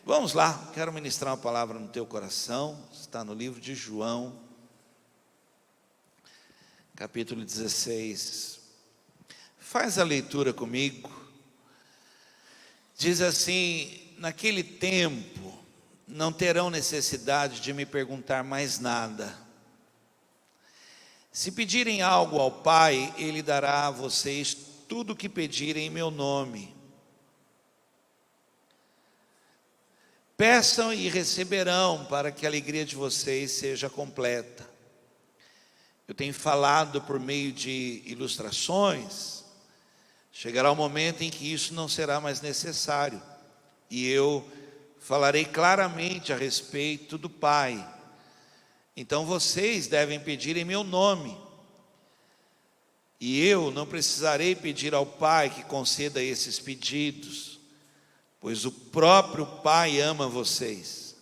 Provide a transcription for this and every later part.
Vamos lá, quero ministrar uma palavra no teu coração. Está no livro de João, capítulo 16. Faz a leitura comigo. Diz assim: naquele tempo não terão necessidade de me perguntar mais nada. Se pedirem algo ao Pai, Ele dará a vocês tudo o que pedirem em meu nome. Peçam e receberão, para que a alegria de vocês seja completa. Eu tenho falado por meio de ilustrações. Chegará o momento em que isso não será mais necessário, e eu falarei claramente a respeito do Pai. Então vocês devem pedir em meu nome, e eu não precisarei pedir ao Pai que conceda esses pedidos, pois o próprio Pai ama vocês,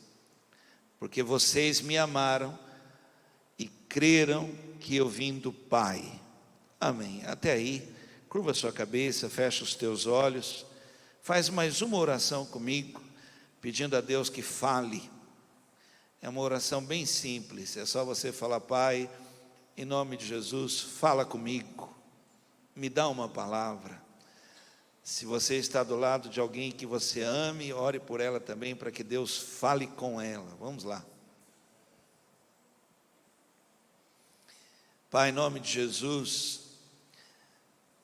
porque vocês me amaram e creram que eu vim do Pai. Amém. Até aí, curva sua cabeça, fecha os teus olhos, faz mais uma oração comigo, pedindo a Deus que fale. É uma oração bem simples, é só você falar: Pai, em nome de Jesus, fala comigo, me dá uma palavra. Se você está do lado de alguém que você ame, ore por ela também, para que Deus fale com ela. Vamos lá. Pai, em nome de Jesus,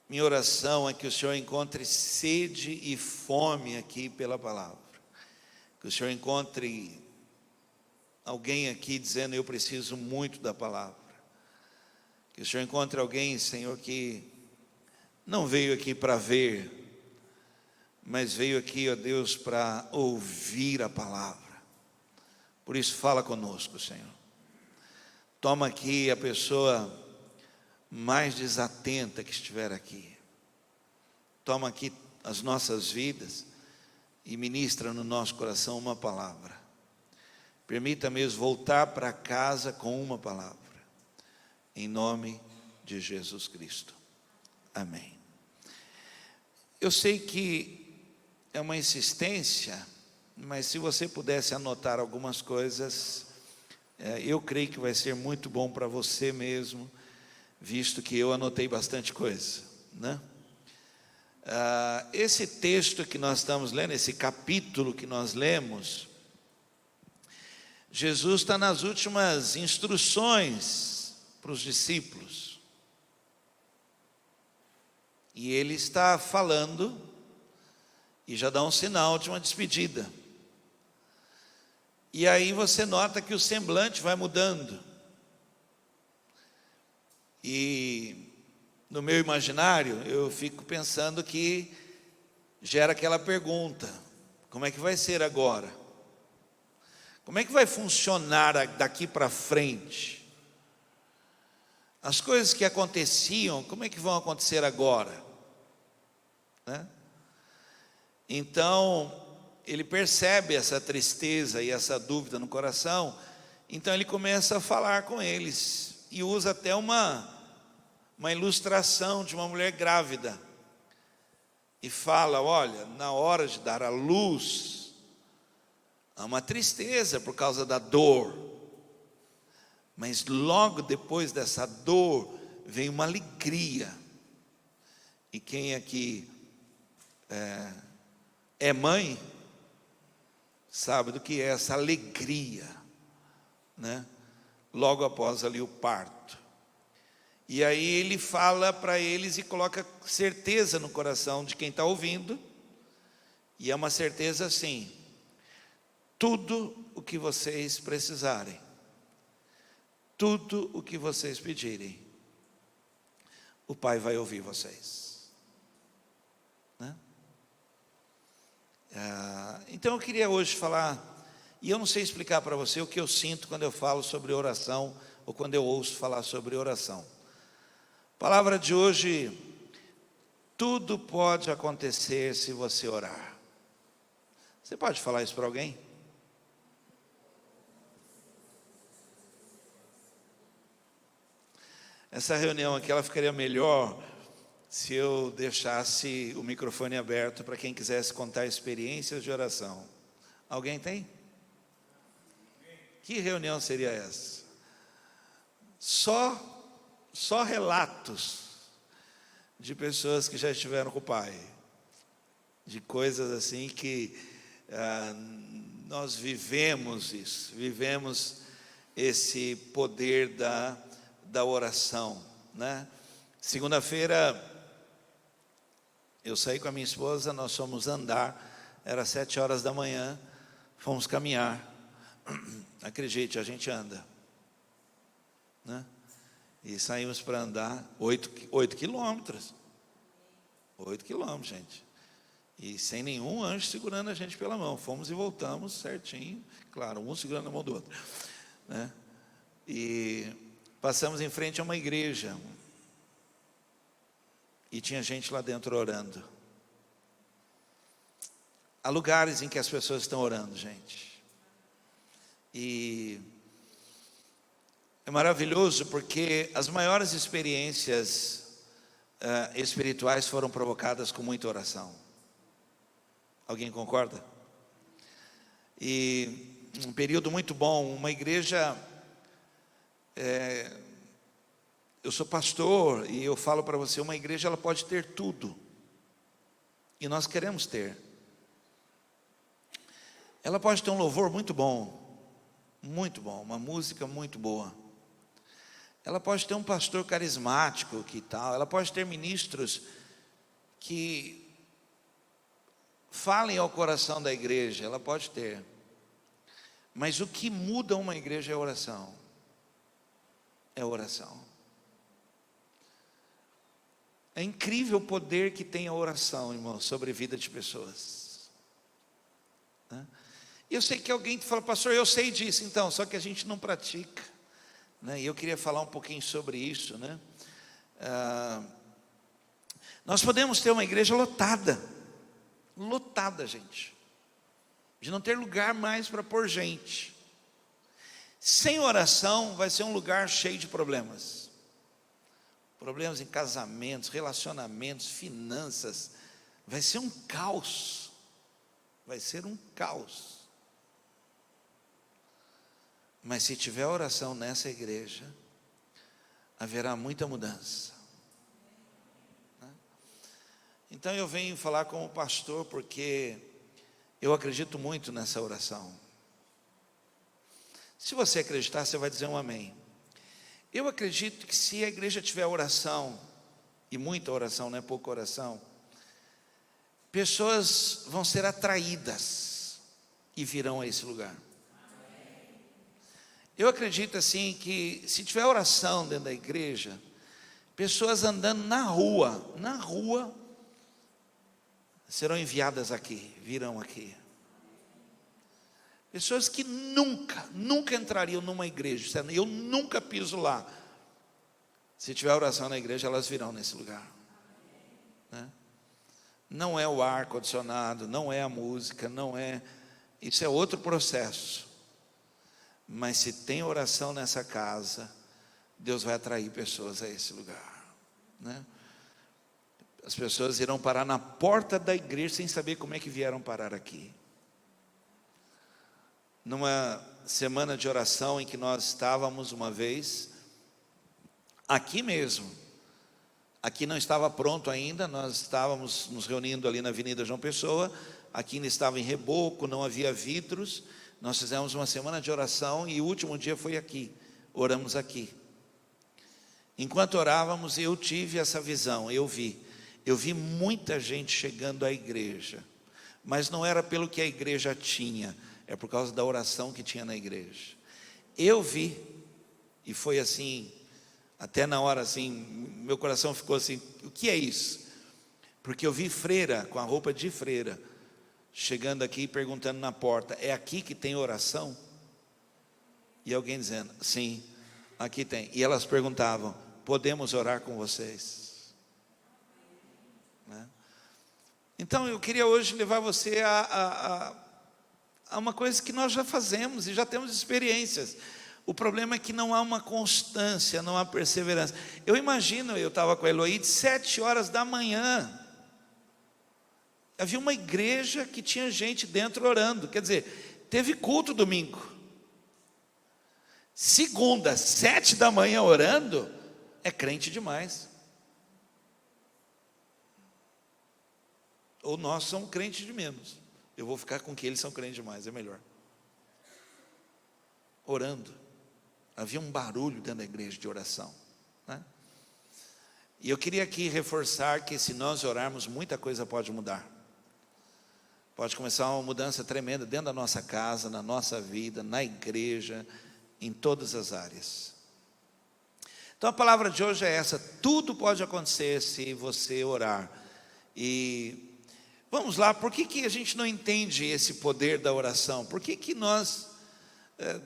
minha oração é que o Senhor encontre sede e fome aqui pela palavra. Que o Senhor encontre alguém aqui dizendo: eu preciso muito da palavra. Que o Senhor encontre alguém, Senhor, que não veio aqui para ver, mas veio aqui, ó Deus, para ouvir a palavra. Por isso, fala conosco, Senhor. Toma aqui a pessoa mais desatenta que estiver aqui. Toma aqui as nossas vidas e ministra no nosso coração uma palavra. Permita mesmo voltar para casa com uma palavra. Em nome de Jesus Cristo. Amém. Eu sei que é uma insistência, mas se você pudesse anotar algumas coisas, eu creio que vai ser muito bom para você mesmo, visto que eu anotei bastante coisa, né? Esse texto que nós estamos lendo, esse capítulo que nós lemos, Jesus está nas últimas instruções para os discípulos, e Ele está falando, e já dá um sinal de uma despedida. E aí você nota que o semblante vai mudando. E no meu imaginário, eu fico pensando que gera aquela pergunta: como é que vai ser agora? Como é que vai funcionar daqui para frente? As coisas que aconteciam, como é que vão acontecer agora? Né? Então, ele percebe essa tristeza e essa dúvida no coração, então ele começa a falar com eles, e usa até uma ilustração de uma mulher grávida, e fala: olha, na hora de dar à luz, há uma tristeza por causa da dor, mas logo depois dessa dor, vem uma alegria. E quem aqui é mãe, sabe do que é essa alegria, né? Logo após ali o parto. E aí ele fala para eles e coloca certeza no coração de quem está ouvindo, e é uma certeza assim: tudo o que vocês precisarem, tudo o que vocês pedirem, o Pai vai ouvir vocês, né? Então eu queria hoje falar, e eu não sei explicar para você o que eu sinto quando eu falo sobre oração, ou quando eu ouço falar sobre oração. A palavra de hoje: tudo pode acontecer se você orar. Você pode falar isso para alguém? Essa reunião aqui, ela ficaria melhor se eu deixasse o microfone aberto para quem quisesse contar experiências de oração. Alguém tem? Que reunião seria essa? Só relatos de pessoas que já estiveram com o Pai, de coisas assim que nós vivemos isso, vivemos esse poder da oração, né? Segunda-feira eu saí com a minha esposa, nós fomos andar, era 7 horas da manhã, fomos caminhar. Acredite, a gente anda, né? E saímos para andar 8 quilômetros. 8 quilômetros, gente. E sem nenhum anjo segurando a gente pela mão. Fomos e voltamos certinho. Claro, um segurando a mão do outro, né? E passamos em frente a uma igreja. E tinha gente lá dentro orando. Há lugares em que as pessoas estão orando, gente. E é maravilhoso porque as maiores experiências espirituais foram provocadas com muita oração. Alguém concorda? E um período muito bom, uma igreja, eu sou pastor e eu falo para você, uma igreja ela pode ter tudo, e nós queremos ter. Ela pode ter um louvor muito bom, uma música muito boa. Ela pode ter um pastor carismático, que tal, ela pode ter ministros que falem ao coração da igreja, ela pode ter. Mas o que muda uma igreja é a oração. É a oração. É incrível o poder que tem a oração, irmão, sobre a vida de pessoas, né? E eu sei que alguém fala, pastor, eu sei disso, então, só que a gente não pratica, né? E eu queria falar um pouquinho sobre isso, né? Nós podemos ter uma igreja lotada, gente, de não ter lugar mais para pôr gente. Sem oração vai ser um lugar cheio de problemas. Problemas em casamentos, relacionamentos, finanças. Vai ser um caos. Vai ser um caos. Mas se tiver oração nessa igreja, haverá muita mudança. Então eu venho falar como pastor porque eu acredito muito nessa oração. Se você acreditar, você vai dizer um amém. Eu acredito que se a igreja tiver oração, e muita oração, não é pouca oração, pessoas vão ser atraídas e virão a esse lugar. Eu acredito assim que se tiver oração dentro da igreja, pessoas andando na rua, serão enviadas aqui, virão aqui. Pessoas que nunca entrariam numa igreja, eu nunca piso lá. Se tiver oração na igreja, elas virão nesse lugar, né? Não é o ar condicionado, não é a música, isso é outro processo. Mas se tem oração nessa casa, Deus vai atrair pessoas a esse lugar, né? As pessoas irão parar na porta da igreja sem saber como é que vieram parar aqui. Numa semana de oração em que nós estávamos uma vez, aqui mesmo, aqui não estava pronto ainda, nós estávamos nos reunindo ali na Avenida João Pessoa, aqui ainda estava em reboco, não havia vidros, nós fizemos uma semana de oração e o último dia foi aqui, oramos aqui. Enquanto orávamos, eu tive essa visão, eu vi muita gente chegando à igreja, mas não era pelo que a igreja tinha, é por causa da oração que tinha na igreja. Eu vi, e foi assim, até na hora assim, meu coração ficou assim, o que é isso? Porque eu vi freira, com a roupa de freira, chegando aqui e perguntando na porta, é aqui que tem oração? E alguém dizendo, sim, aqui tem. E elas perguntavam, podemos orar com vocês? Né? Então eu queria hoje levar você a uma coisa que nós já fazemos e já temos experiências. O problema é que não há uma constância, não há perseverança. Eu imagino, eu estava com a Eloí de 7 horas da manhã, havia uma igreja que tinha gente dentro orando. Quer dizer, teve culto domingo. Segunda, 7 da manhã orando, é crente demais. Ou nós somos crentes de menos. Eu vou ficar com que eles são crentes demais, é melhor. Orando. Havia um barulho dentro da igreja de oração, né? E eu queria aqui reforçar que se nós orarmos, muita coisa pode mudar. Pode começar uma mudança tremenda dentro da nossa casa, na nossa vida, na igreja, em todas as áreas. Então a palavra de hoje é essa: tudo pode acontecer se você orar. E vamos lá, por que a gente não entende esse poder da oração? Por que nós...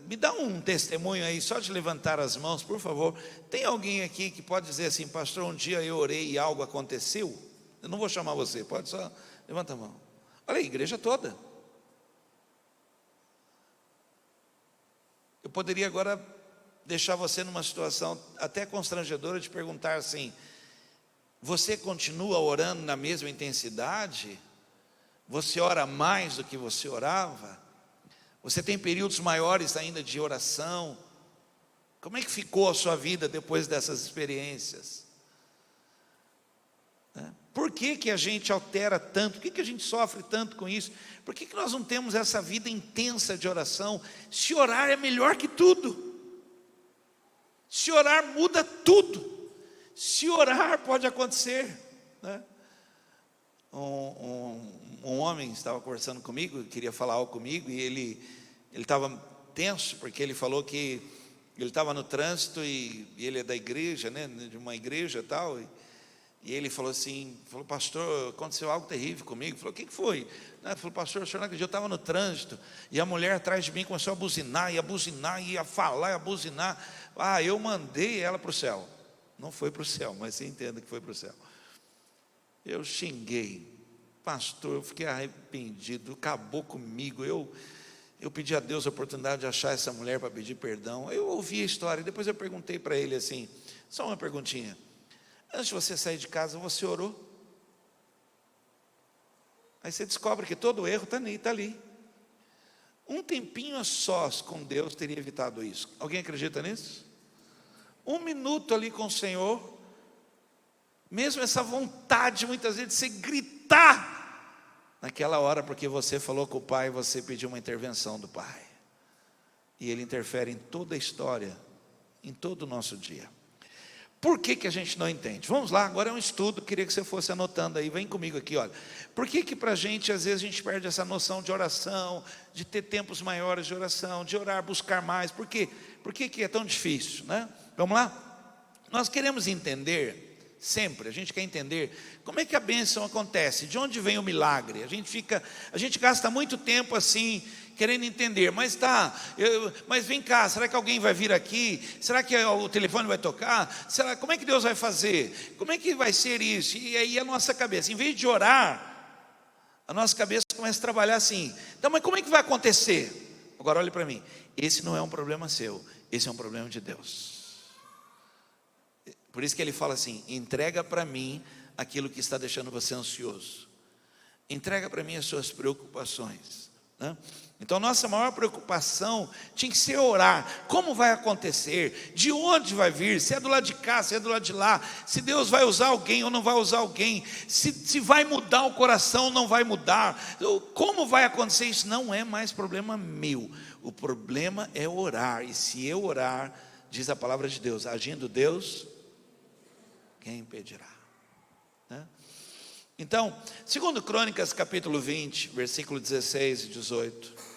me dá um testemunho aí, só de levantar as mãos, por favor. Tem alguém aqui que pode dizer assim: pastor, um dia eu orei e algo aconteceu? Eu não vou chamar você, pode só, levanta a mão. Olha aí, igreja toda. Eu poderia agora deixar você numa situação até constrangedora de perguntar assim: você continua orando na mesma intensidade? Você ora mais do que você orava? Você tem períodos maiores ainda de oração? Como é que ficou a sua vida depois dessas experiências? Por que a gente altera tanto? Por que a gente sofre tanto com isso? Por que nós não temos essa vida intensa de oração? Se orar é melhor que tudo. Se orar muda tudo. Se orar pode acontecer, né? Um homem estava conversando comigo, queria falar algo comigo, e ele estava tenso, porque ele falou que ele estava no trânsito, e ele é da igreja, né, de uma igreja e tal, e ele falou assim, pastor, aconteceu algo terrível comigo. Falou, o que foi? Ele falou, pastor, o senhor não acredita, eu estava no trânsito, e a mulher atrás de mim começou a buzinar, ia falar, ia buzinar. Eu mandei ela para o céu. Não foi para o céu, mas você entenda que foi para o céu. Eu xinguei, pastor, eu fiquei arrependido, acabou comigo. Eu pedi a Deus a oportunidade de achar essa mulher para pedir perdão. Eu ouvi a história, depois eu perguntei para ele assim, só uma perguntinha: antes de você sair de casa, você orou? Aí você descobre que todo erro está ali. Um tempinho a sós com Deus teria evitado isso. Alguém acredita nisso? 1 minuto ali com o Senhor, mesmo essa vontade muitas vezes de você gritar naquela hora, porque você falou com o Pai, você pediu uma intervenção do Pai, e Ele interfere em toda a história, em todo o nosso dia. Por que a gente não entende? Vamos lá, agora é um estudo, queria que você fosse anotando aí, vem comigo aqui, olha. Por que para a gente, às vezes a gente perde essa noção de oração, de ter tempos maiores de oração, de orar, buscar mais? Por quê? Por que é tão difícil, né? Vamos lá? Nós queremos entender, sempre, a gente quer entender como é que a bênção acontece, de onde vem o milagre. A gente gasta muito tempo assim, querendo entender, mas mas vem cá, será que alguém vai vir aqui? Será que o telefone vai tocar? Como é que Deus vai fazer? Como é que vai ser isso? E aí a nossa cabeça, em vez de orar, a nossa cabeça começa a trabalhar assim: então, mas como é que vai acontecer? Agora olhe para mim, esse não é um problema seu, esse é um problema de Deus. Por isso que ele fala assim: entrega para mim aquilo que está deixando você ansioso, entrega para mim as suas preocupações, né? Então nossa maior preocupação tinha que ser orar. Como vai acontecer? De onde vai vir? Se é do lado de cá, se é do lado de lá? Se Deus vai usar alguém ou não vai usar alguém? Se vai mudar o coração ou não vai mudar? Como vai acontecer? Isso não é mais problema meu. O problema é orar. E se eu orar, diz a palavra de Deus, agindo Deus, quem impedirá? Né? Então, 2 Crônicas capítulo 20, versículo 16 e 18.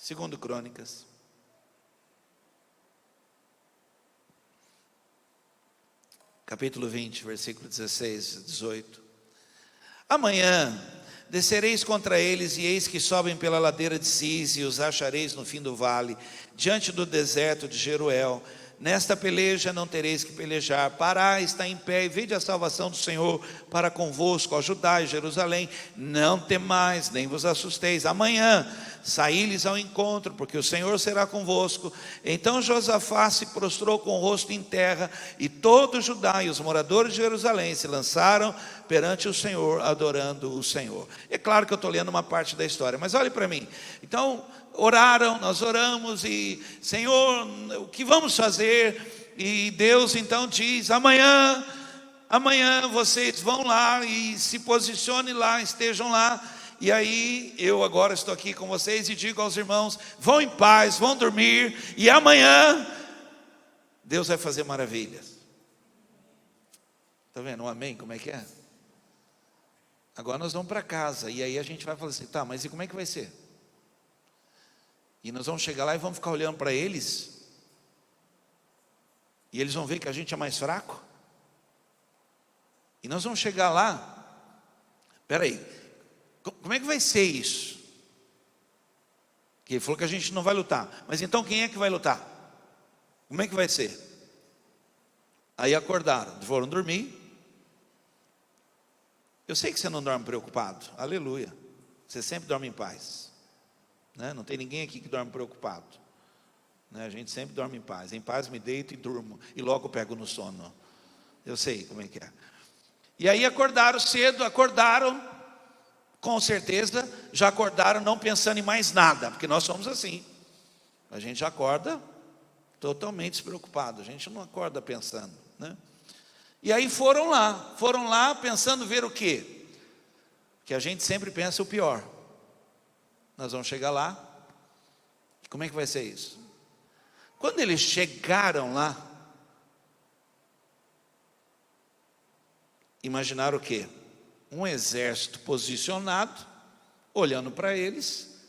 2 Crônicas. Capítulo 20, versículo 16 e 18. Amanhã descereis contra eles, e eis que sobem pela ladeira de Cis, e os achareis no fim do vale, diante do deserto de Jeruel. nesta peleja não tereis que pelejar, parai, está em pé, e vede a salvação do Senhor para convosco, ó Judá e Jerusalém, não temais, nem vos assusteis, amanhã saí-lhes ao encontro, porque o Senhor será convosco. Então Josafá se prostrou com o rosto em terra, e todo Judá e os moradores de Jerusalém se lançaram perante o Senhor, adorando o Senhor. É claro que eu estou lendo uma parte da história, mas olhe para mim. Então oraram, nós oramos, e Senhor, o que vamos fazer? E Deus então diz: amanhã vocês vão lá e se posicionem lá, estejam lá. E aí eu agora estou aqui com vocês e digo aos irmãos: vão em paz, vão dormir, e amanhã Deus vai fazer maravilhas. Está vendo um amém? Como é que é? Agora nós vamos para casa, e aí a gente vai falar assim: tá, mas e como é que vai ser? E nós vamos chegar lá e vamos ficar olhando para eles, e eles vão ver que a gente é mais fraco. E nós vamos chegar lá, espera aí, como é que vai ser isso? Que ele falou que a gente não vai lutar, mas então quem é que vai lutar? Como é que vai ser? Aí acordaram, foram dormir. Eu sei que você não dorme preocupado, aleluia, você sempre dorme em paz, né? Não tem ninguém aqui que dorme preocupado, né? A gente sempre dorme em paz me deito e durmo, e logo pego no sono. Eu sei como é que é. E aí acordaram cedo, com certeza já acordaram não pensando em mais nada, porque nós somos assim, a gente já acorda totalmente despreocupado, a gente não acorda pensando, né? E aí foram lá pensando ver o quê? Que a gente sempre pensa o pior. Nós vamos chegar lá, como é que vai ser isso? Quando eles chegaram lá, imaginaram o quê? Um exército posicionado, olhando para eles.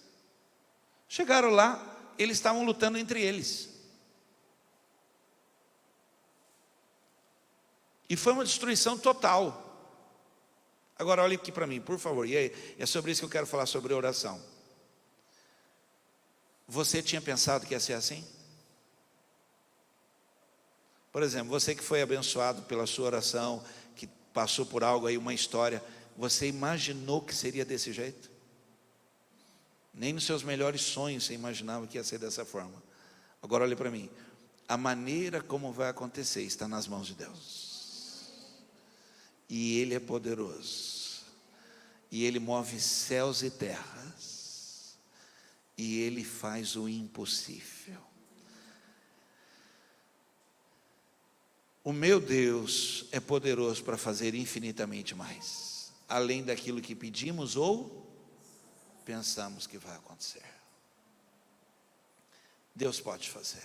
Chegaram lá, eles estavam lutando entre eles. E foi uma destruição total. Agora olhe aqui para mim, por favor, e é sobre isso que eu quero falar, sobre oração. Você tinha pensado que ia ser assim? Por exemplo, você que foi abençoado pela sua oração, que passou por algo aí, uma história, você imaginou que seria desse jeito? Nem nos seus melhores sonhos você imaginava que ia ser dessa forma. Agora olhe para mim, a maneira como vai acontecer está nas mãos de Deus. E Ele é poderoso, e Ele move céus e terras, e Ele faz o impossível. O meu Deus é poderoso para fazer infinitamente mais, além daquilo que pedimos ou pensamos que vai acontecer. Deus pode fazer.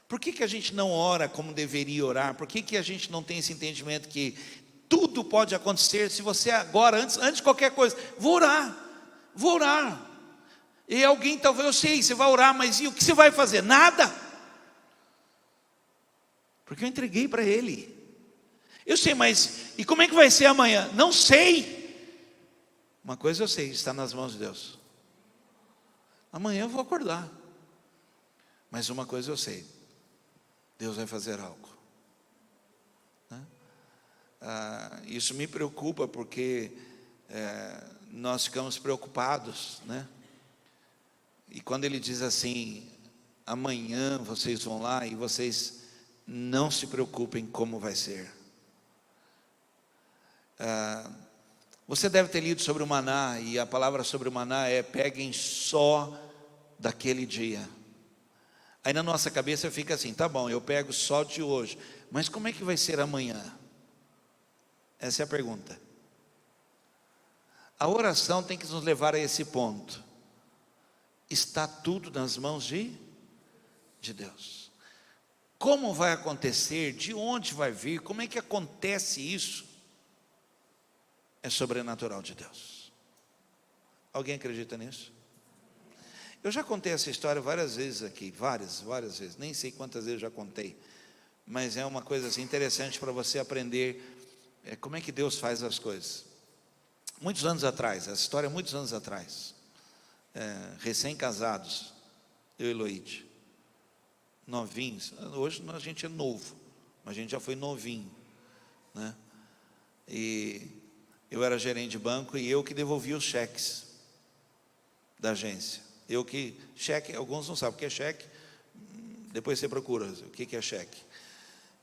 Por que a gente não ora como deveria orar? Por que a gente não tem esse entendimento que tudo pode acontecer se você agora, antes de qualquer coisa, vou orar. E alguém talvez, eu sei, você vai orar, mas e o que você vai fazer? Nada. Porque eu entreguei para Ele. Eu sei, mas e como é que vai ser amanhã? Não sei. Uma coisa eu sei, está nas mãos de Deus. Amanhã eu vou acordar. Mas uma coisa eu sei, Deus vai fazer algo, né? Isso me preocupa, porque nós ficamos preocupados, né? E quando Ele diz assim: amanhã vocês vão lá, e vocês não se preocupem como vai ser. Você deve ter lido sobre o maná, e a palavra sobre o maná é: peguem só daquele dia. Aí na nossa cabeça fica assim: tá bom, eu pego só de hoje, mas como é que vai ser amanhã? Essa é a pergunta. A oração tem que nos levar a esse ponto. Está tudo nas mãos de Deus. Como vai acontecer? De onde vai vir? Como é que acontece isso? É sobrenatural de Deus. Alguém acredita nisso? Eu já contei essa história várias vezes aqui, várias vezes, nem sei quantas vezes já contei, mas é uma coisa assim interessante para você aprender como é que Deus faz as coisas. Muitos anos atrás, essa história é muitos anos atrás, recém-casados, eu e Eloíde, novinhos. Hoje a gente é novo, mas a gente já foi novinho, né? E eu era gerente de banco e eu que devolvia os cheques da agência. Cheque, alguns não sabem o que é cheque, depois você procura o que é cheque.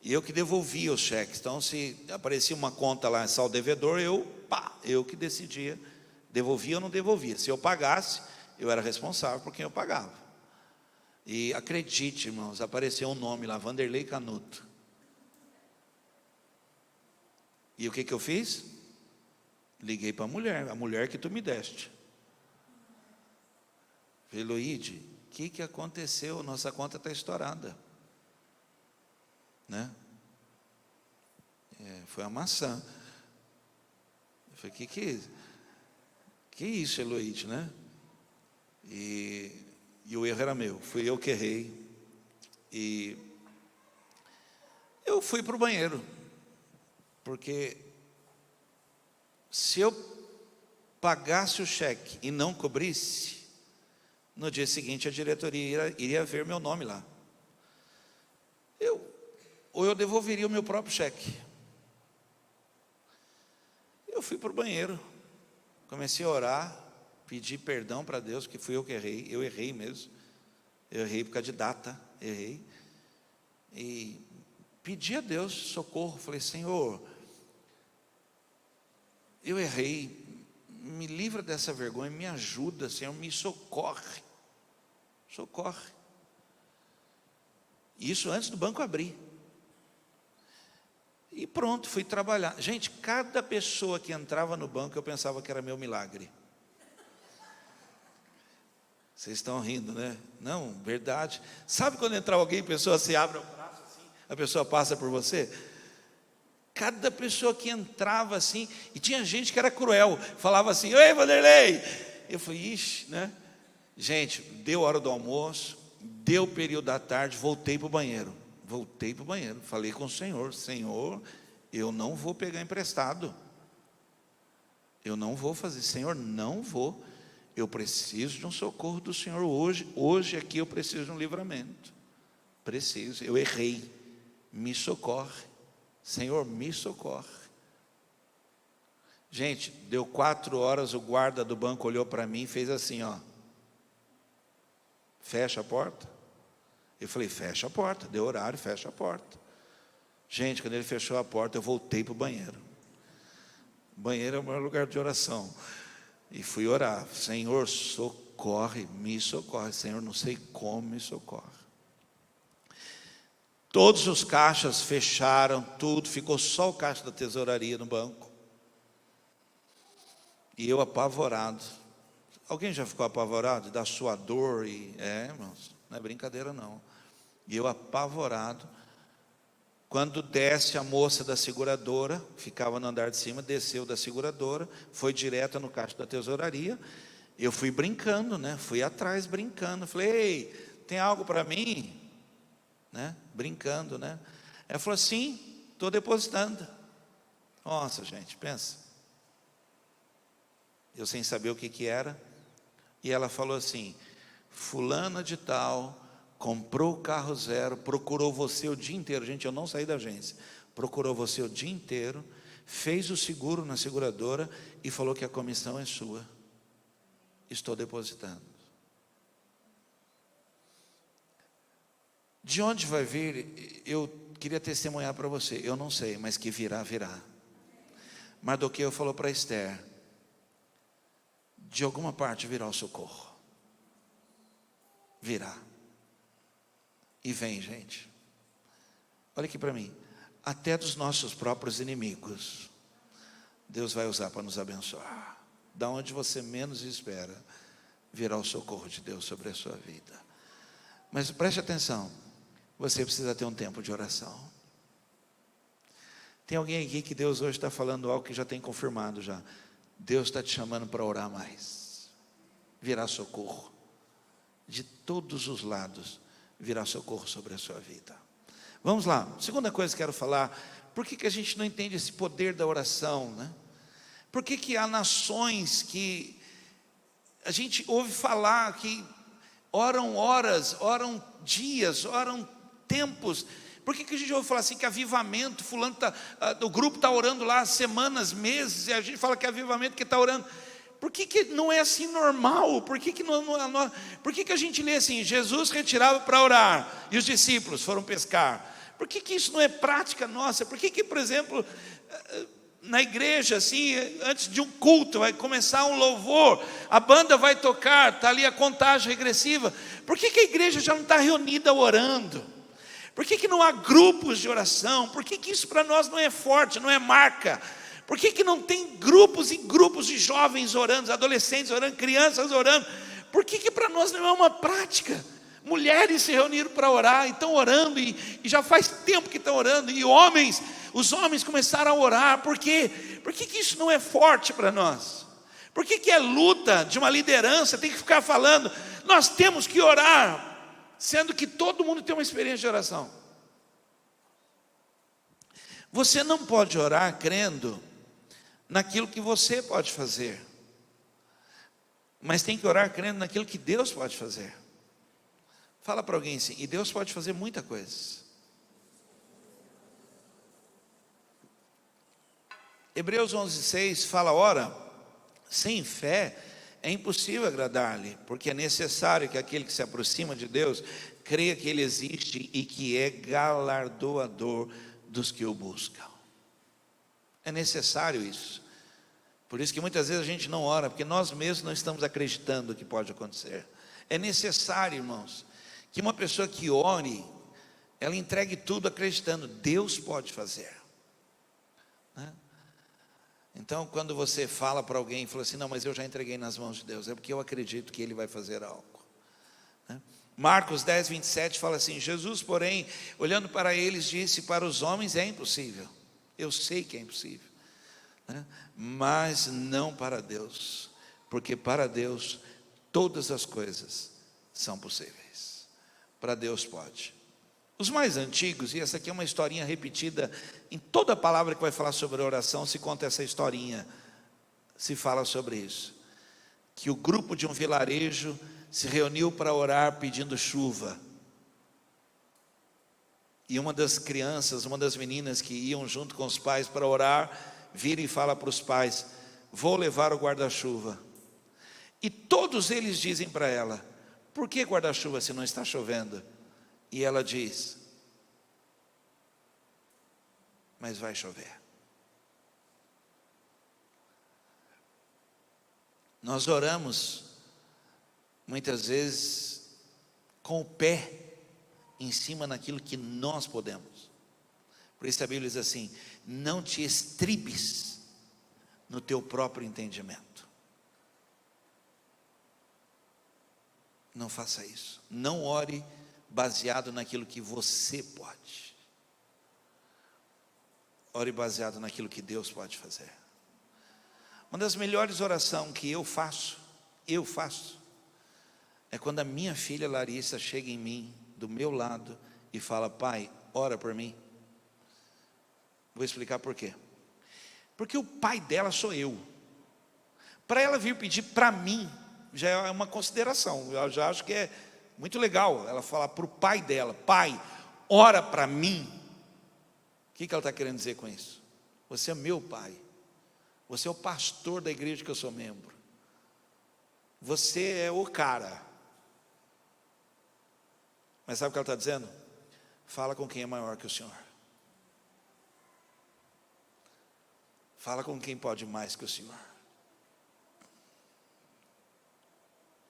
E eu que devolvia os cheques. Então, se aparecia uma conta lá, saldo devedor, eu que decidia, devolvia ou não devolvia. Se eu pagasse, eu era responsável por quem eu pagava. E acredite, irmãos, apareceu um nome lá, Vanderlei Canuto. E o que eu fiz? Liguei para a mulher que tu me deste. Falei, Luíde, o que aconteceu? Nossa conta está estourada, né? Foi a maçã. Eu falei, que isso, Eloíde, né? E o erro era meu, fui eu que errei. E eu fui para o banheiro, porque se eu pagasse o cheque e não cobrisse, no dia seguinte a diretoria iria ver meu nome lá. Ou eu devolveria o meu próprio cheque. Eu fui para o banheiro, comecei a orar, pedi perdão para Deus, que fui eu que errei, eu errei mesmo, eu errei por causa de data, errei, e pedi a Deus socorro, falei, Senhor, eu errei, me livra dessa vergonha, me ajuda, Senhor, me socorre, isso antes do banco abrir. E pronto, fui trabalhar. Gente, cada pessoa que entrava no banco, eu pensava que era meu milagre. Vocês estão rindo, né? Não, verdade. Sabe quando entrar alguém, a pessoa se abre o braço assim, a pessoa passa por você? Cada pessoa que entrava assim, e tinha gente que era cruel, falava assim, oi, Vanderlei. Eu falei, ixi, né? Gente, deu hora do almoço, deu período da tarde, voltei para o banheiro, falei com o Senhor, eu não vou pegar emprestado, eu não vou fazer, Senhor, não vou, eu preciso de um socorro do Senhor hoje aqui eu preciso de um livramento, eu errei, me socorre, Senhor, me socorre. Gente, deu 4 horas, o guarda do banco olhou para mim e fez assim, ó, fecha a porta. Eu falei, fecha a porta, deu horário, fecha a porta. Gente, quando ele fechou a porta, eu voltei para o banheiro. O banheiro é o maior lugar de oração. E fui orar, Senhor, socorre, me socorre. Senhor, não sei como, me socorre. Todos os caixas fecharam, tudo, ficou só o caixa da tesouraria no banco. E eu apavorado. Alguém já ficou apavorado da sua dor? Irmãos, não é brincadeira não. E eu apavorado. Quando desce a moça da seguradora, ficava no andar de cima, desceu da seguradora, foi direto no caixa da tesouraria. Eu fui brincando, né? Fui atrás brincando. Falei, ei, tem algo para mim? Né? Brincando, né? Ela falou, sim, estou depositando. Nossa, gente, pensa. Eu sem saber o que era. E ela falou assim, fulana de tal, comprou o carro zero, procurou você o dia inteiro. Gente, eu não saí da agência. Procurou você o dia inteiro, fez o seguro na seguradora e falou que a comissão é sua. Estou depositando. De onde vai vir? Eu queria testemunhar para você. Eu não sei, mas que virá, virá. Mardoqueu falou para Esther, de alguma parte virá o socorro. Virá. E vem, gente. Olha aqui para mim. Até dos nossos próprios inimigos, Deus vai usar para nos abençoar. Da onde você menos espera, virá o socorro de Deus sobre a sua vida. Mas preste atenção. Você precisa ter um tempo de oração. Tem alguém aqui que Deus hoje está falando algo que já tem confirmado já. Deus está te chamando para orar mais. Virá socorro. De todos os lados, virá socorro sobre a sua vida. Vamos lá. Segunda coisa que quero falar. Por que a gente não entende esse poder da oração, né? Por que há nações que a gente ouve falar que oram horas, oram dias, oram tempos. Por que a gente ouve falar assim que avivamento, fulano o grupo está orando lá semanas, meses, e a gente fala que é avivamento que está orando? Por que não é assim normal? Por que a gente lê assim, Jesus retirava para orar, e os discípulos foram pescar? Por que isso não é prática nossa? Por que, por exemplo, na igreja, assim, antes de um culto, vai começar um louvor, a banda vai tocar, está ali a contagem regressiva, por que a igreja já não está reunida orando? Por que não há grupos de oração? Por que isso para nós não é forte, não é marca? Por que não tem grupos e grupos de jovens orando, adolescentes orando, crianças orando? Por que para nós não é uma prática? Mulheres se reuniram para orar, e estão orando, e já faz tempo que estão orando, e os homens começaram a orar. Por quê? Por que isso não é forte para nós? Por que é luta de uma liderança, tem que ficar falando, nós temos que orar, sendo que todo mundo tem uma experiência de oração? Você não pode orar crendo naquilo que você pode fazer, mas tem que orar crendo naquilo que Deus pode fazer. Fala para alguém assim, e Deus pode fazer muita coisa. Hebreus 11:6 fala, ora, sem fé é impossível agradar-lhe, porque é necessário que aquele que se aproxima de Deus creia que Ele existe e que é galardoador dos que o buscam. É necessário isso. Por isso que muitas vezes a gente não ora, porque nós mesmos não estamos acreditando que pode acontecer. É necessário, irmãos, que uma pessoa que ore, ela entregue tudo acreditando, Deus pode fazer, né? Então quando você fala para alguém e fala assim, não, mas eu já entreguei nas mãos de Deus, é porque eu acredito que Ele vai fazer algo, né? Marcos 10:27 fala assim, Jesus porém, olhando para eles, disse, para os homens é impossível, eu sei que é impossível, né? Mas não para Deus, porque para Deus todas as coisas são possíveis. Para Deus pode. Os mais antigos, e essa aqui é uma historinha repetida em toda palavra que vai falar sobre oração, se conta essa historinha, se fala sobre isso, que o grupo de um vilarejo se reuniu para orar pedindo chuva, e uma das crianças, uma das meninas que iam junto com os pais para orar, vira e fala para os pais, vou levar o guarda-chuva, e todos eles dizem para ela, por que guarda-chuva se não está chovendo? E ela diz, mas vai chover. Nós oramos, muitas vezes, com o pé em cima naquilo que nós podemos. Por isso a Bíblia diz assim, não te estribes no teu próprio entendimento. Não faça isso. Não ore baseado naquilo que você pode. Ore baseado naquilo que Deus pode fazer. Uma das melhores orações que eu faço, é quando a minha filha Larissa chega em mim, do meu lado, e fala, pai, ora por mim. Vou explicar por quê. Porque o pai dela sou eu. Para ela vir pedir para mim, já é uma consideração, eu já acho que é muito legal ela falar para o pai dela, pai, ora para mim. O que ela está querendo dizer com isso? Você é meu pai, você é o pastor da igreja que eu sou membro, você é o cara. Mas sabe o que ela está dizendo? Fala com quem é maior que o Senhor, fala com quem pode mais que o Senhor.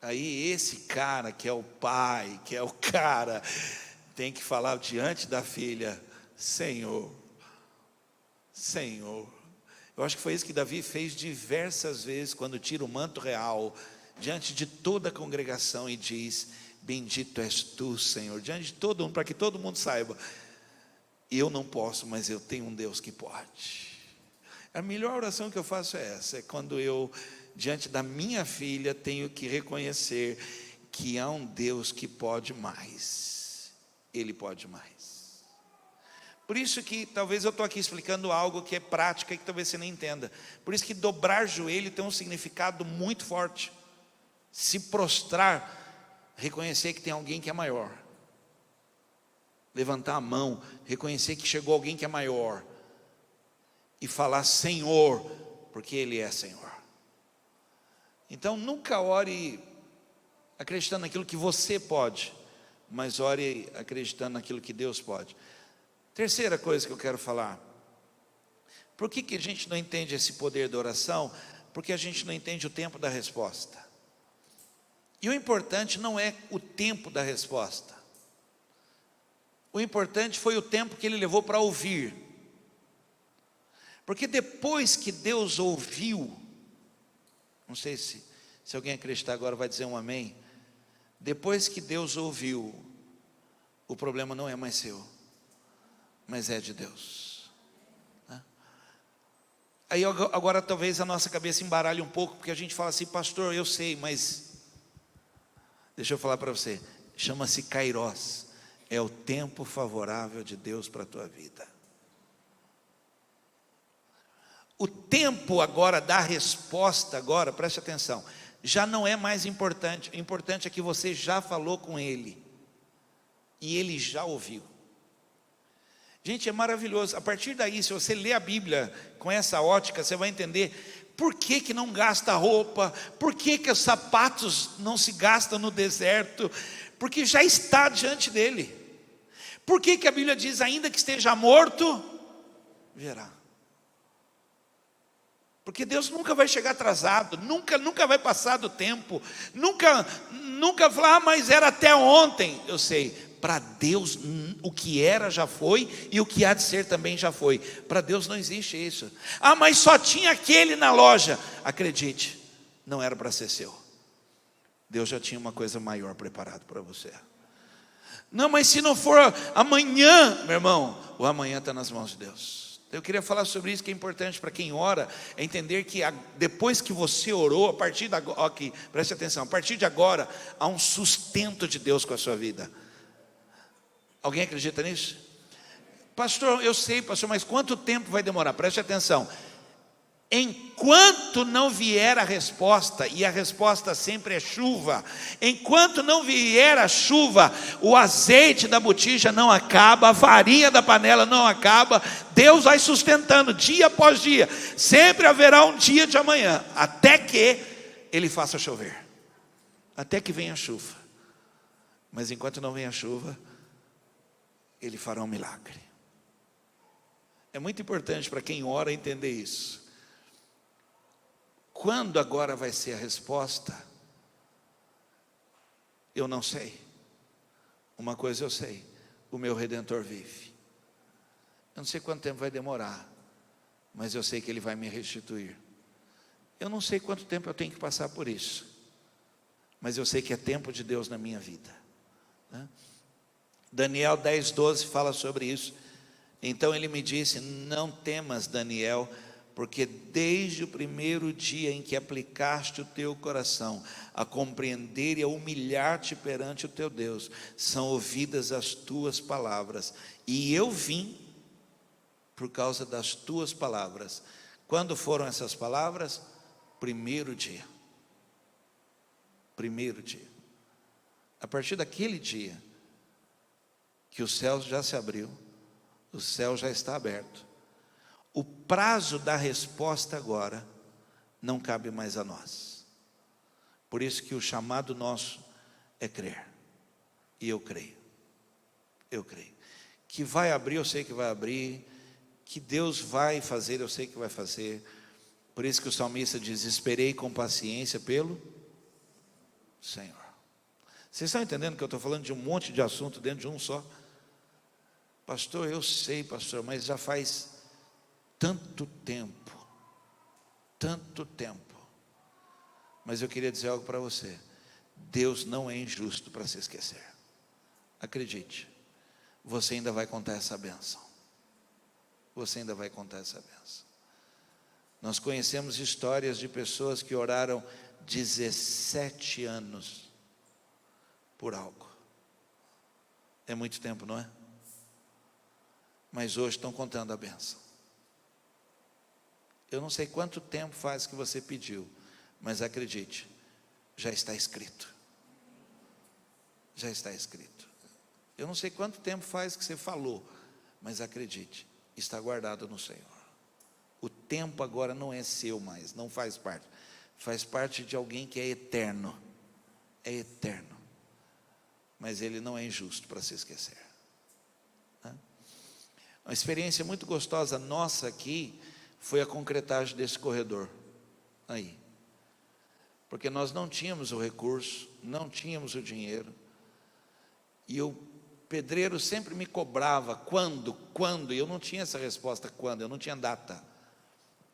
Aí esse cara que é o pai, que é o cara, tem que falar diante da filha, Senhor, Senhor. Eu acho que foi isso que Davi fez diversas vezes, quando tira o manto real, diante de toda a congregação e diz, bendito és tu, Senhor, diante de todo mundo, para que todo mundo saiba, eu não posso, mas eu tenho um Deus que pode. A melhor oração que eu faço é essa, é quando eu, diante da minha filha, tenho que reconhecer que há um Deus que pode mais, Ele pode mais. Por isso que talvez eu estou aqui explicando algo que é prática e que talvez você nem entenda. Por isso que dobrar joelho tem um significado muito forte. Se prostrar, reconhecer que tem alguém que é maior. Levantar a mão, reconhecer que chegou alguém que é maior. E falar Senhor, porque Ele é Senhor. Então nunca ore acreditando naquilo que você pode, mas ore acreditando naquilo que Deus pode. Terceira coisa que eu quero falar. Por que a gente não entende esse poder da oração? Porque a gente não entende o tempo da resposta. E o importante não é o tempo da resposta. O importante foi o tempo que ele levou para ouvir. Porque depois que Deus ouviu, não sei se alguém acreditar agora vai dizer um amém. Depois que Deus ouviu, o problema não é mais seu, mas é de Deus. Aí agora talvez a nossa cabeça embaralhe um pouco, porque a gente fala assim, pastor, eu sei, mas deixa eu falar para você, chama-se Kairos, é o tempo favorável de Deus para a tua vida. O tempo agora da resposta, agora, preste atenção, já não é mais importante, o importante é que você já falou com Ele, e Ele já ouviu. Gente, é maravilhoso. A partir daí, se você ler a Bíblia com essa ótica, você vai entender por que não gasta roupa, por que os sapatos não se gastam no deserto, porque já está diante dele. Por que a Bíblia diz, ainda que esteja morto, verá? Porque Deus nunca vai chegar atrasado, nunca vai passar do tempo, nunca falar, mas era até ontem. Eu sei. Para Deus, o que era já foi, e o que há de ser também já foi. Para Deus não existe isso. Ah, mas só tinha aquele na loja. Acredite, não era para ser seu. Deus já tinha uma coisa maior preparado para você. Não, mas se não for amanhã, meu irmão, o amanhã está nas mãos de Deus. Eu queria falar sobre isso, que é importante para quem ora, é entender que depois que você orou, a partir de agora, aqui, preste atenção, a partir de agora, há um sustento de Deus com a sua vida. Alguém acredita nisso? Pastor, eu sei, pastor, mas quanto tempo vai demorar? Preste atenção. Enquanto não vier a resposta, e a resposta sempre é chuva, enquanto não vier a chuva, o azeite da botija não acaba, a farinha da panela não acaba, Deus vai sustentando dia após dia, sempre haverá um dia de amanhã, até que Ele faça chover, até que venha a chuva. Mas enquanto não vem a chuva, Ele fará um milagre. É muito importante para quem ora entender isso. Quando agora vai ser a resposta? Eu não sei. Uma coisa eu sei, o meu Redentor vive. Eu não sei quanto tempo vai demorar, mas eu sei que Ele vai me restituir. Eu não sei quanto tempo eu tenho que passar por isso, mas eu sei que é tempo de Deus na minha vida, né? Daniel 10:12 fala sobre isso. Então ele me disse, não temas, Daniel, porque desde o primeiro dia em que aplicaste o teu coração a compreender e a humilhar-te perante o teu Deus, são ouvidas as tuas palavras, e eu vim por causa das tuas palavras. Quando foram essas palavras? Primeiro dia. Primeiro dia. A partir daquele dia, que o céu já se abriu, o céu já está aberto, o prazo da resposta agora não cabe mais a nós. Por isso que o chamado nosso é crer. E eu creio. Eu creio. Que vai abrir, eu sei que vai abrir. Que Deus vai fazer, eu sei que vai fazer. Por isso que o salmista diz, esperei com paciência pelo Senhor. Vocês estão entendendo que eu estou falando de um monte de assunto dentro de um só? Pastor, eu sei, pastor, mas já faz tanto tempo. Mas eu queria dizer algo para você. Deus não é injusto para se esquecer. Acredite, você ainda vai contar essa bênção. Você ainda vai contar essa bênção. Nós conhecemos histórias de pessoas que oraram 17 anos por algo. É muito tempo, não é? Mas hoje estão contando a bênção. Eu não sei quanto tempo faz que você pediu, mas acredite, já está escrito. já está escrito. Eu não sei quanto tempo faz que você falou, mas acredite, está guardado no Senhor. O tempo agora não é seu mais, não faz parte de alguém que é eterno, mas Ele não é injusto para se esquecer. Uma experiência muito gostosa nossa aqui foi a concretagem desse corredor aí, porque nós não tínhamos o recurso, não tínhamos o dinheiro, e o pedreiro sempre me cobrava quando, e eu não tinha essa resposta quando, eu não tinha data,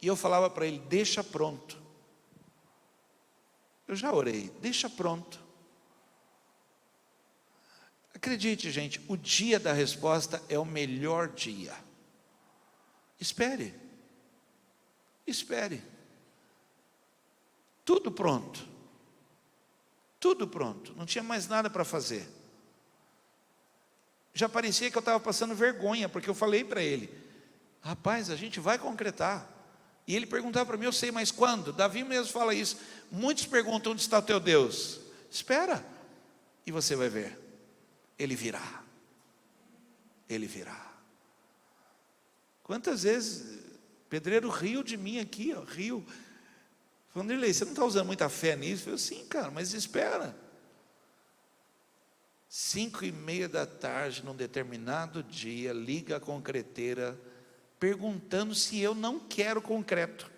e eu falava para ele: deixa pronto. Eu já orei, deixa pronto. Acredite, gente, o dia da resposta é o melhor dia. Espere. Tudo pronto, não tinha mais nada para fazer. Já parecia que eu estava passando vergonha, porque eu falei para ele: rapaz, a gente vai concretar. E ele perguntava para mim: eu sei, mas quando? Davi mesmo fala isso. Muitos perguntam: onde está o teu Deus? Espera, e você vai ver. Ele virá. Quantas vezes pedreiro riu de mim aqui, riu. Vanderlei, você não está usando muita fé nisso? Eu falei: sim, cara, mas espera. 5:30 da tarde, num determinado dia, liga a concreteira, perguntando se eu não quero concreto.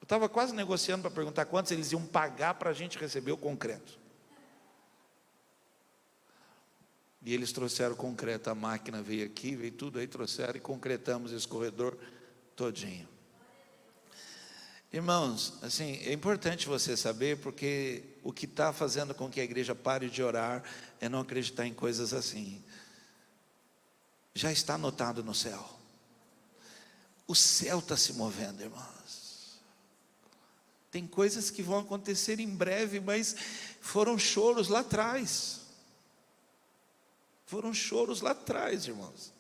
Eu estava quase negociando para perguntar quantos eles iam pagar para a gente receber o concreto. E eles trouxeram o concreto, a máquina veio aqui, veio tudo aí, trouxeram e concretamos esse corredor todinho. Irmãos, assim, é importante você saber, porque o que está fazendo com que a igreja pare de orar é não acreditar em coisas assim. Já está anotado no céu. O céu está se movendo, irmãos. Tem coisas que vão acontecer em breve, mas foram choros lá atrás. Irmãos,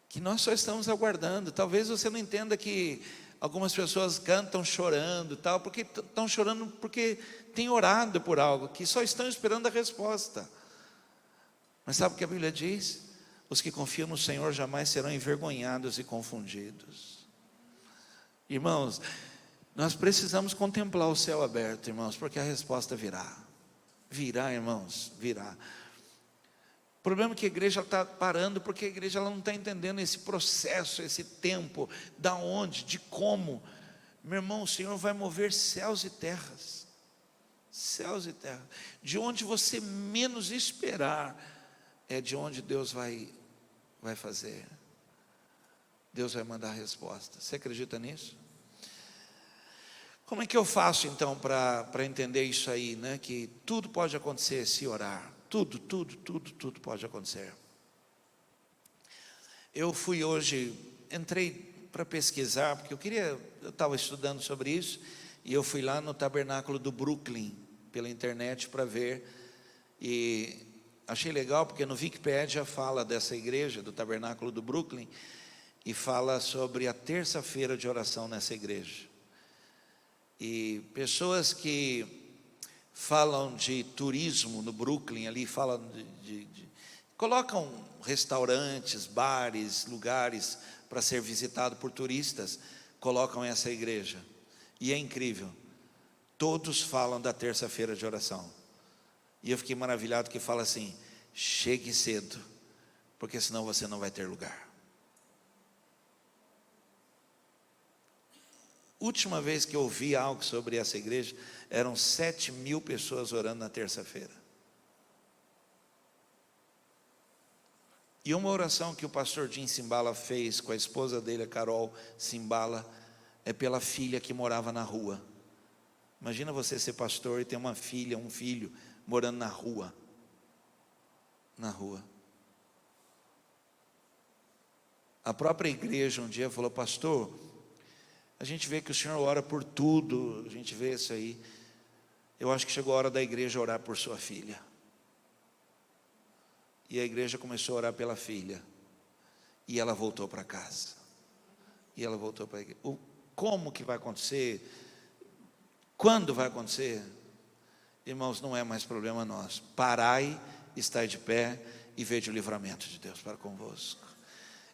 que nós só estamos aguardando. Talvez você não entenda que algumas pessoas cantam chorando, tal, porque estão chorando porque têm orado por algo, que só estão esperando a resposta. Mas sabe o que a Bíblia diz? Os que confiam no Senhor jamais serão envergonhados e confundidos. Irmãos, nós precisamos contemplar o céu aberto, irmãos, porque a resposta virá. Irmãos, virá. O problema é que a igreja está parando, porque a igreja ela não está entendendo esse processo, esse tempo, da onde, de como. Meu irmão, o Senhor vai mover céus e terras. De onde você menos esperar, é de onde Deus vai fazer. Deus vai mandar a resposta. Você acredita nisso? Como é que eu faço então para entender isso aí, né? Que tudo pode acontecer se orar. Tudo pode acontecer. Eu fui hoje, entrei para pesquisar, porque eu estava estudando sobre isso, e eu fui lá no tabernáculo do Brooklyn, pela internet, para ver, e achei legal, porque no Wikipedia fala dessa igreja, do tabernáculo do Brooklyn, e fala sobre a terça-feira de oração nessa igreja. E pessoas que falam de turismo no Brooklyn, ali falam colocam restaurantes, bares, lugares para ser visitado por turistas, colocam essa igreja, e é incrível, todos falam da terça-feira de oração, e eu fiquei maravilhado que fala assim: chegue cedo, porque senão você não vai ter lugar. Última vez que eu ouvi algo sobre essa igreja, eram 7.000 pessoas orando na terça-feira. E uma oração que o pastor Jim Cimbala fez com a esposa dele, a Carol Cimbala, é pela filha que morava na rua. Imagina você ser pastor e ter uma filha, um filho morando na rua. A própria igreja um dia falou: pastor, a gente vê que o senhor ora por tudo, a gente vê isso aí. Eu acho que chegou a hora da igreja orar por sua filha. E a igreja começou a orar pela filha. E ela voltou para casa. E ela voltou para a igreja. Como que vai acontecer? Quando vai acontecer? irmãos, não é mais problema nosso. Parai, estai de pé e vede o livramento de Deus para convosco.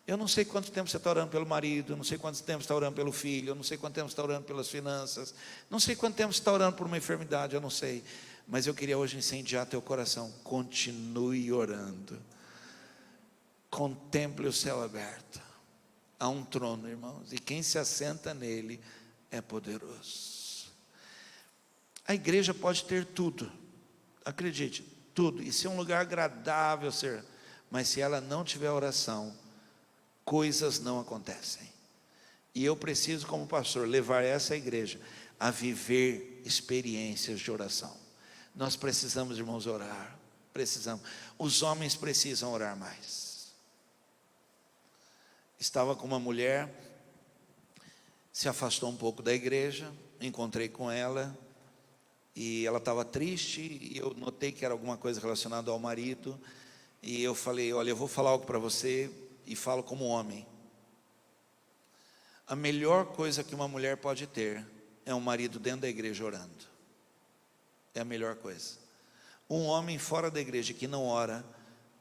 Eu não sei quanto tempo você está orando pelo marido, eu não sei quanto tempo você está orando pelo filho, eu não sei quanto tempo você está orando pelas finanças, não sei quanto tempo você está orando por uma enfermidade, eu não sei. Mas eu queria hoje incendiar teu coração. Continue orando. Contemple o céu aberto. Há um trono, irmãos, e quem se assenta nele é poderoso. A igreja pode ter tudo, acredite, tudo, e ser um lugar agradável, mas se ela não tiver oração, coisas não acontecem. E eu preciso, como pastor, levar essa igreja a viver experiências de oração. Nós precisamos, irmãos, orar, precisamos. Os homens precisam orar mais. Estava com uma mulher, se afastou um pouco da igreja, encontrei com ela, e ela estava triste, e eu notei que era alguma coisa relacionada ao marido, e eu falei, olha, eu vou falar algo para você, e falo como homem. A melhor coisa que uma mulher pode ter, é um marido dentro da igreja orando. É a melhor coisa. Um homem fora da igreja que não ora,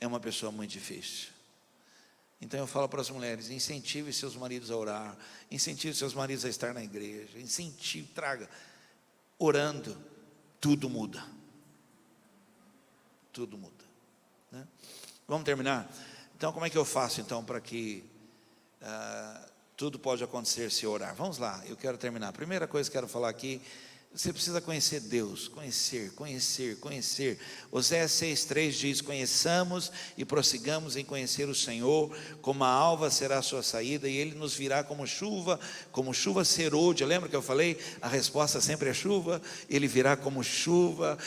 é uma pessoa muito difícil. Então eu falo para as mulheres, incentive seus maridos a orar, incentive seus maridos a estar na igreja, incentive, traga, orando, tudo muda, né? Vamos terminar? Então como é que eu faço então para que tudo pode acontecer se orar? Vamos lá, eu quero terminar. A primeira coisa que eu quero falar aqui, você precisa conhecer Deus, conhecer. Oséias 6,3 diz, conheçamos e prossigamos em conhecer o Senhor, como a alva será a sua saída, e Ele nos virá como chuva serôdia. Lembra que eu falei? A resposta sempre é chuva. Ele virá como chuva,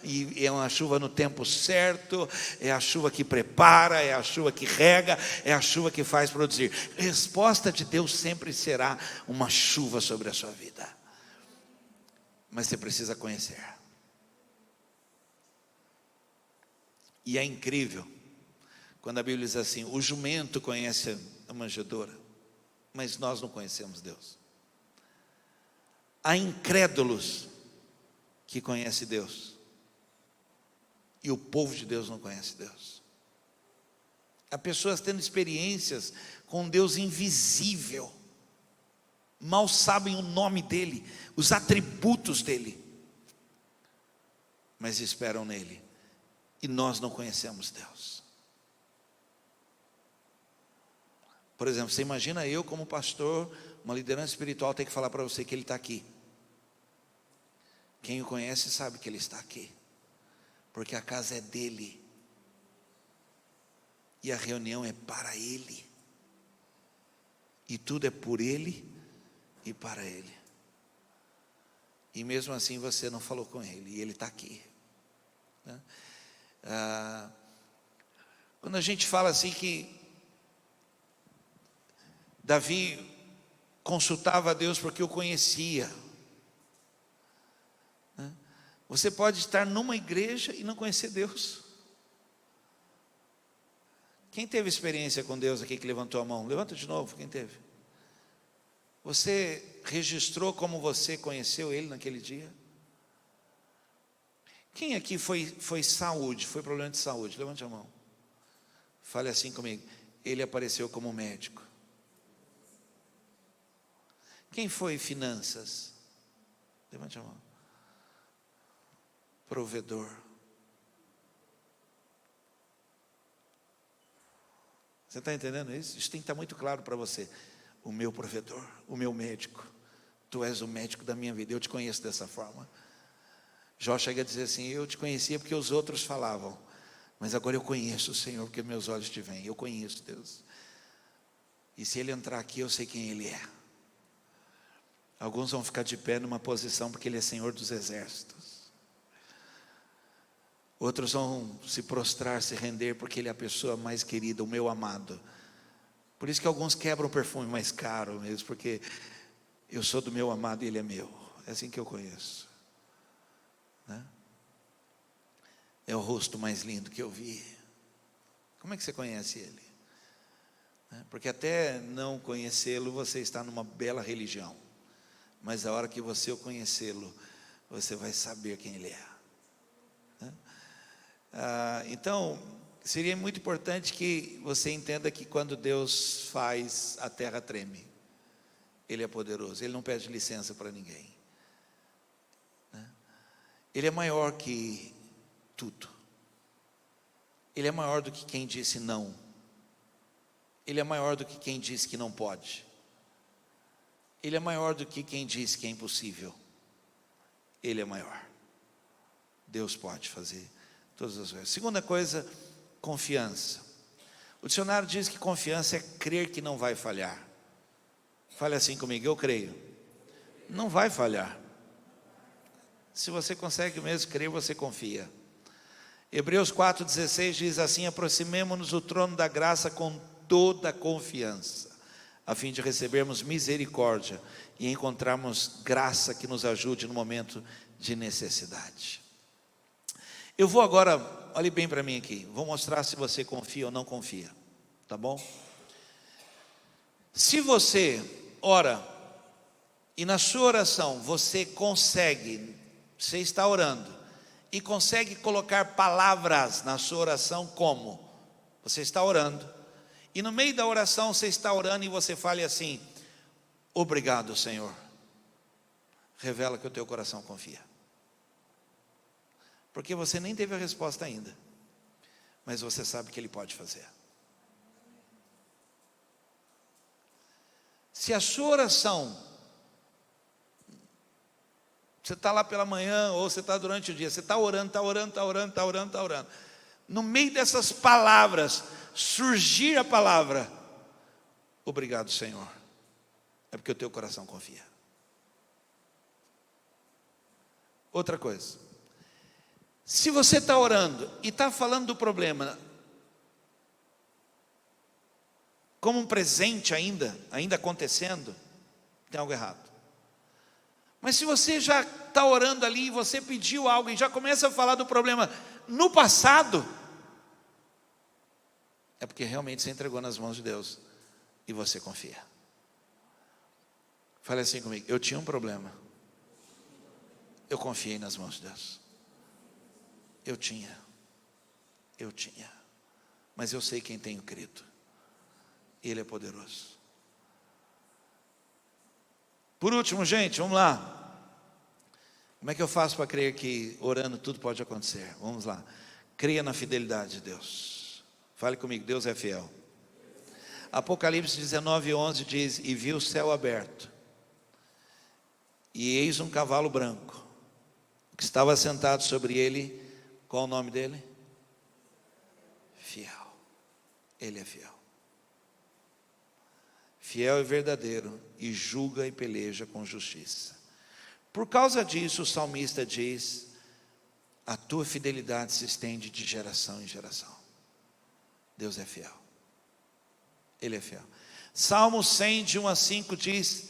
e é uma chuva no tempo certo, é a chuva que prepara, é a chuva que rega, é a chuva que faz produzir. A resposta de Deus sempre será uma chuva sobre a sua vida. Mas você precisa conhecer. E é incrível quando a Bíblia diz assim, o jumento conhece a manjedoura, mas nós não conhecemos Deus. Há incrédulos que conhecem Deus, e o povo de Deus não conhece Deus. Há pessoas tendo experiências com um Deus invisível, mal sabem o nome dEle, os atributos dEle, mas esperam nele, e nós não conhecemos Deus. Por exemplo, você imagina eu como pastor, uma liderança espiritual, ter que falar para você que Ele está aqui. Quem o conhece sabe que Ele está aqui, porque a casa é dEle, e a reunião é para Ele, e tudo é por Ele e para Ele. E mesmo assim você não falou com Ele, e Ele está aqui, né? Quando a gente fala assim que Davi consultava a Deus porque o conhecia, né? Você pode estar numa igreja e não conhecer Deus. Quem teve experiência com Deus aqui que levantou a mão? Levanta de novo, quem teve? Você registrou como você conheceu Ele naquele dia? Quem aqui foi saúde, foi problema de saúde? Levante a mão. Fale assim comigo. Ele apareceu como médico. Quem foi finanças? Levante a mão. Provedor. Você está entendendo isso? Isso tem que estar muito claro para você. O meu provedor, o meu médico. Tu és o médico da minha vida, eu te conheço dessa forma. Jó chega a dizer assim, eu te conhecia porque os outros falavam, mas agora eu conheço o Senhor, porque meus olhos te veem, eu conheço Deus. E se Ele entrar aqui, eu sei quem Ele é. Alguns vão ficar de pé numa posição porque Ele é Senhor dos exércitos. Outros vão se prostrar, se render, porque Ele é a pessoa mais querida, o meu amado. Por isso que alguns quebram o perfume mais caro mesmo, porque eu sou do meu amado e Ele é meu. É assim que eu conheço, né? É o rosto mais lindo que eu vi. Como é que você conhece Ele? Porque até não conhecê-lo, você está numa bela religião. Mas a hora que você o conhecê-lo, você vai saber quem Ele é. Então, seria muito importante que você entenda que quando Deus faz, a terra treme. Ele é poderoso, Ele não pede licença para ninguém. Ele é maior que tudo. Ele é maior do que quem disse não. Ele é maior do que quem disse que não pode. Ele é maior do que quem disse que é impossível. Ele é maior. Deus pode fazer todas as coisas. Segunda coisa, confiança. O dicionário diz que confiança é crer que não vai falhar. Fale assim comigo: eu creio. Não vai falhar. Se você consegue mesmo crer, você confia. Hebreus 4,16 diz assim: aproximemo-nos do trono da graça com toda a confiança, a fim de recebermos misericórdia e encontrarmos graça que nos ajude no momento de necessidade. Eu vou agora, olhe bem para mim aqui, vou mostrar se você confia ou não confia, tá bom? Se você ora, e na sua oração você está orando, e consegue colocar palavras na sua oração, como? Você está orando, e no meio da oração você está orando e você fale assim: obrigado, Senhor. Revela que o teu coração confia. Porque você nem teve a resposta ainda, mas você sabe que Ele pode fazer. Se a sua oração, você está lá pela manhã, ou você está durante o dia, você está orando, no meio dessas palavras, surgir a palavra, obrigado, Senhor, é porque o teu coração confia. Outra coisa, se você está orando e está falando do problema como um presente ainda acontecendo, tem algo errado. Mas se você já está orando ali, e você pediu algo e já começa a falar do problema no passado, é porque realmente você entregou nas mãos de Deus e você confia. Fale assim comigo: eu tinha um problema, eu confiei nas mãos de Deus. Eu tinha, mas eu sei quem tenho crido. Ele é poderoso. Por último, gente, vamos lá. Como é que eu faço para crer que orando tudo pode acontecer? Vamos lá. Creia na fidelidade de Deus. Fale comigo: Deus é fiel. Apocalipse 19:11 diz: e vi o céu aberto, e eis um cavalo branco, que estava sentado sobre ele. Qual o nome dele? Fiel. Ele é fiel. Fiel e verdadeiro, e julga e peleja com justiça. Por causa disso, o salmista diz: a tua fidelidade se estende de geração em geração. Deus é fiel. Ele é fiel. Salmo 100, de 1 a 5 diz: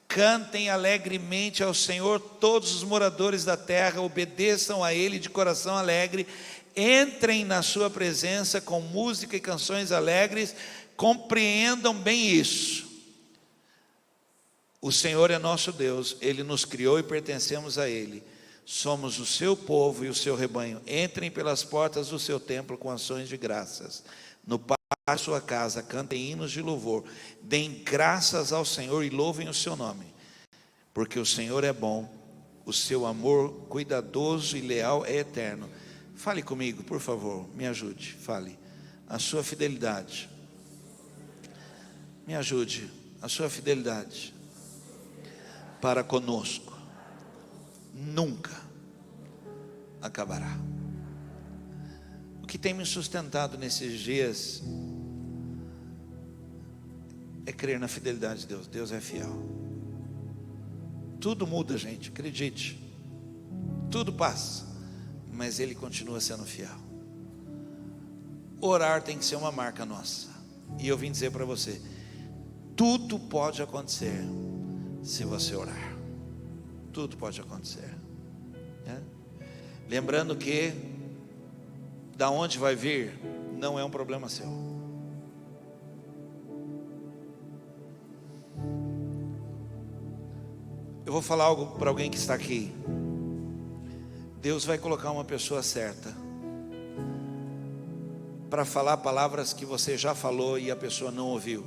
cantem alegremente ao Senhor todos os moradores da terra, obedeçam a Ele de coração alegre, entrem na sua presença com música e canções alegres, compreendam bem isso. O Senhor é nosso Deus, Ele nos criou e pertencemos a Ele. Somos o seu povo e o seu rebanho. Entrem pelas portas do seu templo com ações de graças. No pátio da sua casa, cantem hinos de louvor. Deem graças ao Senhor e louvem o seu nome. Porque o Senhor é bom, o seu amor cuidadoso e leal é eterno. Fale comigo, por favor, me ajude, fale. A sua fidelidade. Me ajude, a sua fidelidade para conosco nunca acabará. O que tem me sustentado nesses dias é crer na fidelidade de Deus. Deus é fiel. Tudo muda, gente, acredite. Tudo passa, mas Ele continua sendo fiel. Orar tem que ser uma marca nossa. E eu vim dizer para você: tudo pode acontecer se você orar. Tudo pode acontecer, né? Lembrando que da onde vai vir não é um problema seu. Eu vou falar algo para alguém que está aqui. Deus vai colocar uma pessoa certa para falar palavras que você já falou e a pessoa não ouviu.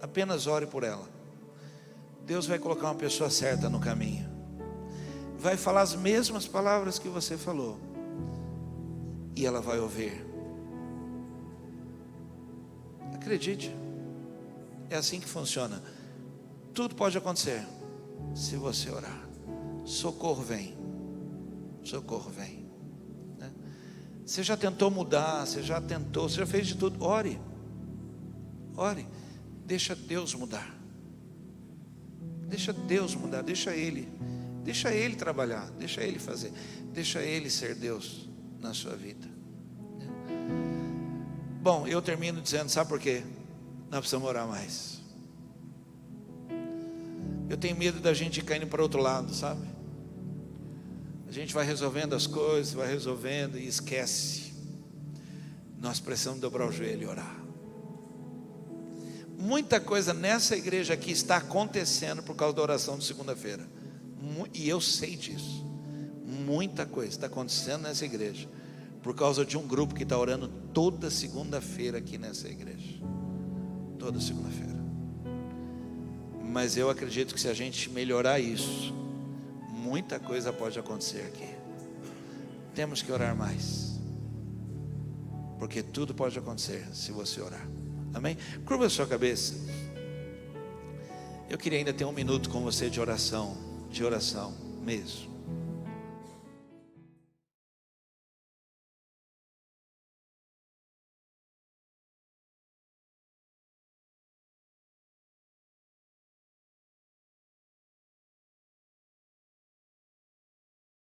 Apenas ore por ela. Deus vai colocar uma pessoa certa no caminho, vai falar as mesmas palavras que você falou, e ela vai ouvir. Acredite, é assim que funciona. Tudo pode acontecer se você orar. Socorro vem, socorro vem, né? Você já tentou mudar, você já fez de tudo. Ore, ore, deixa Deus mudar. Deixa Deus mudar, deixa Ele trabalhar, deixa Ele fazer, deixa Ele ser Deus na sua vida. Bom, eu termino dizendo, sabe por quê? Nós precisamos orar mais. Eu tenho medo da gente ir caindo para o outro lado, sabe? A gente vai resolvendo as coisas, vai resolvendo e esquece. Nós precisamos dobrar o joelho e orar. Muita coisa nessa igreja aqui está acontecendo por causa da oração de segunda-feira, e eu sei disso. Muita coisa está acontecendo nessa igreja por causa de um grupo que está orando toda segunda-feira aqui nessa igreja, toda segunda-feira. Mas eu acredito que se a gente melhorar isso, muita coisa pode acontecer aqui. Temos que orar mais, porque tudo pode acontecer se você orar. Amém? Curva a sua cabeça. Eu queria ainda ter um minuto com você de oração mesmo.